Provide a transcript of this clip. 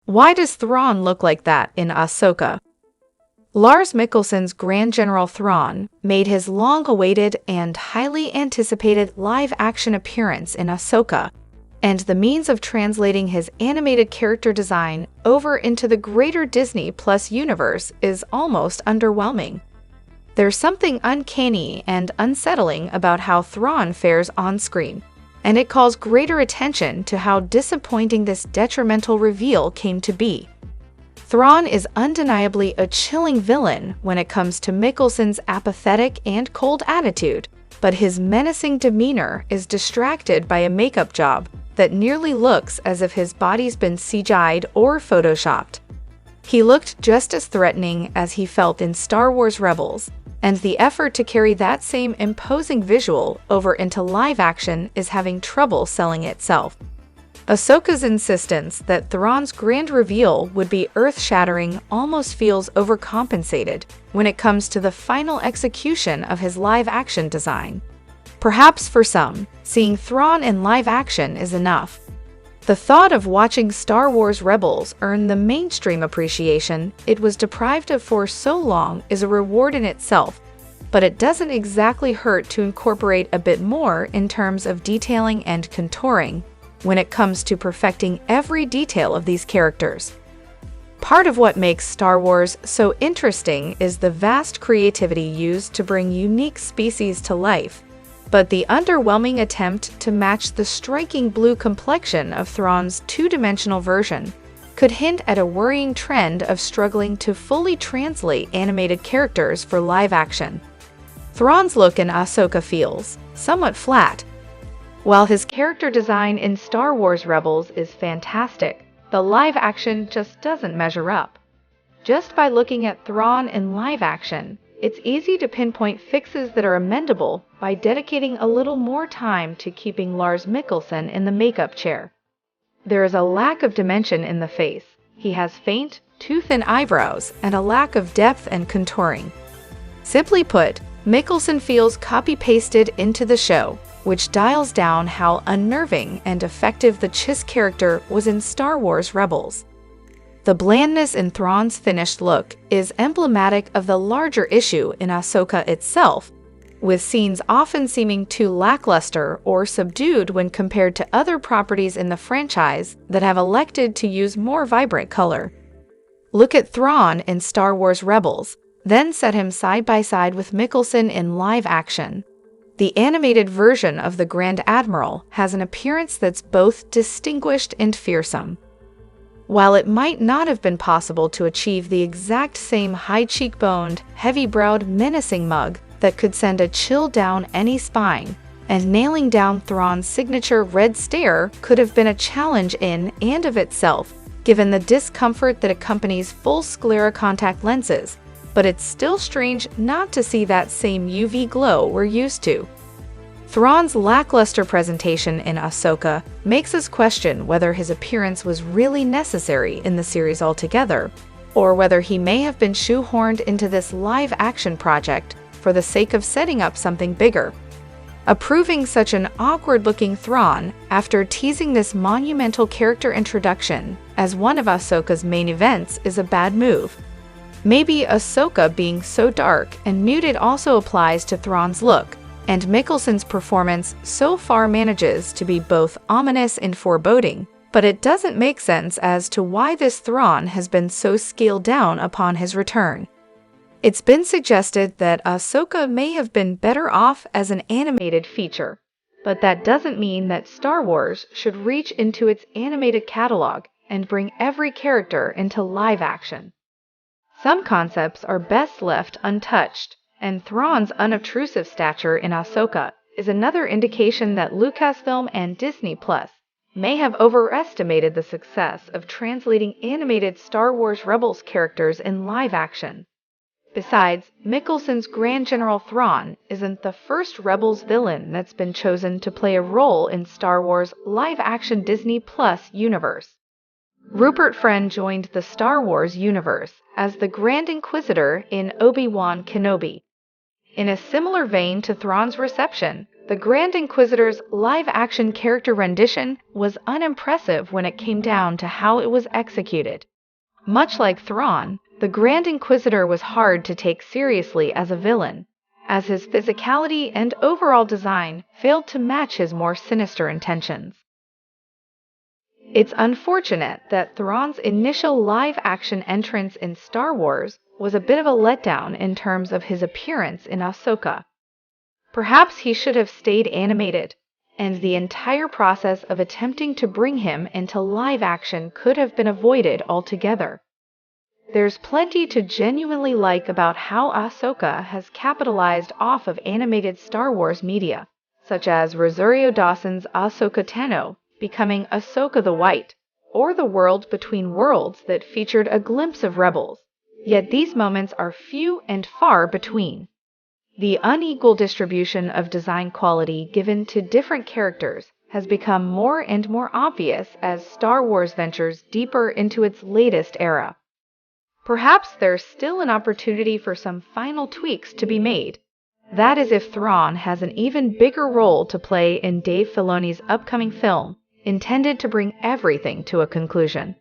Why does Thrawn look like that in Ahsoka? Lars Mikkelsen's Grand General Thrawn made his long-awaited and highly anticipated live-action appearance in Ahsoka, and the means of translating his animated character design over into the greater Disney Plus universe is almost underwhelming. There's something uncanny and unsettling about how Thrawn fares on-screen, and it calls greater attention to how disappointing this detrimental reveal came to be. Thrawn is undeniably a chilling villain when it comes to Mikkelsen's apathetic and cold attitude, but his menacing demeanor is distracted by a makeup job that nearly looks as if his body's been CGI'd or photoshopped. He looked just as threatening as he felt in Star Wars Rebels, and the effort to carry that same imposing visual over into live action is having trouble selling itself. Ahsoka's insistence that Thrawn's grand reveal would be earth-shattering almost feels overcompensated when it comes to the final execution of his live-action design. Perhaps for some, seeing Thrawn in live action is enough. The thought of watching Star Wars Rebels earn the mainstream appreciation it was deprived of for so long is a reward in itself, but it doesn't exactly hurt to incorporate a bit more in terms of detailing and contouring when it comes to perfecting every detail of these characters. Part of what makes Star Wars so interesting is the vast creativity used to bring unique species to life, but the underwhelming attempt to match the striking blue complexion of Thrawn's two-dimensional version could hint at a worrying trend of struggling to fully translate animated characters for live action. Thrawn's look in Ahsoka feels somewhat flat. While his character design in Star Wars Rebels is fantastic, the live action just doesn't measure up. Just by looking at Thrawn in live action, it's easy to pinpoint fixes that are amendable by dedicating a little more time to keeping Lars Mikkelsen in the makeup chair. There is a lack of dimension in the face. He has faint, too thin eyebrows and a lack of depth and contouring. Simply put, Mikkelsen feels copy-pasted into the show, which dials down how unnerving and effective the Chiss character was in Star Wars Rebels. The blandness in Thrawn's finished look is emblematic of the larger issue in Ahsoka itself, with scenes often seeming too lackluster or subdued when compared to other properties in the franchise that have elected to use more vibrant color. Look at Thrawn in Star Wars Rebels, then set him side by side with Mikkelsen in live action. The animated version of the Grand Admiral has an appearance that's both distinguished and fearsome. While it might not have been possible to achieve the exact same high-cheekboned, heavy-browed, menacing mug that could send a chill down any spine, and nailing down Thrawn's signature red stare could have been a challenge in and of itself, given the discomfort that accompanies full sclera contact lenses, but it's still strange not to see that same UV glow we're used to. Thrawn's lackluster presentation in Ahsoka makes us question whether his appearance was really necessary in the series altogether, or whether he may have been shoehorned into this live-action project for the sake of setting up something bigger. Approving such an awkward-looking Thrawn after teasing this monumental character introduction as one of Ahsoka's main events is a bad move. Maybe Ahsoka being so dark and muted also applies to Thrawn's look, and Mikkelsen's performance so far manages to be both ominous and foreboding, but it doesn't make sense as to why this Thrawn has been so scaled down upon his return. It's been suggested that Ahsoka may have been better off as an animated feature, but that doesn't mean that Star Wars should reach into its animated catalog and bring every character into live action. Some concepts are best left untouched, and Thrawn's unobtrusive stature in Ahsoka is another indication that Lucasfilm and Disney Plus may have overestimated the success of translating animated Star Wars Rebels characters in live action. Besides, Mikkelsen's Grand General Thrawn isn't the first Rebels villain that's been chosen to play a role in Star Wars live-action Disney Plus universe. Rupert Friend joined the Star Wars universe as the Grand Inquisitor in Obi-Wan Kenobi. In a similar vein to Thrawn's reception, the Grand Inquisitor's live-action character rendition was unimpressive when it came down to how it was executed. Much like Thrawn, the Grand Inquisitor was hard to take seriously as a villain, as his physicality and overall design failed to match his more sinister intentions. It's unfortunate that Thrawn's initial live-action entrance in Star Wars was a bit of a letdown in terms of his appearance in Ahsoka. Perhaps he should have stayed animated, and the entire process of attempting to bring him into live action could have been avoided altogether. There's plenty to genuinely like about how Ahsoka has capitalized off of animated Star Wars media, such as Rosario Dawson's Ahsoka Tano becoming Ahsoka the White, or the World Between Worlds that featured a glimpse of Rebels. Yet these moments are few and far between. The unequal distribution of design quality given to different characters has become more and more obvious as Star Wars ventures deeper into its latest era. Perhaps there's still an opportunity for some final tweaks to be made. That is if Thrawn has an even bigger role to play in Dave Filoni's upcoming film, intended to bring everything to a conclusion.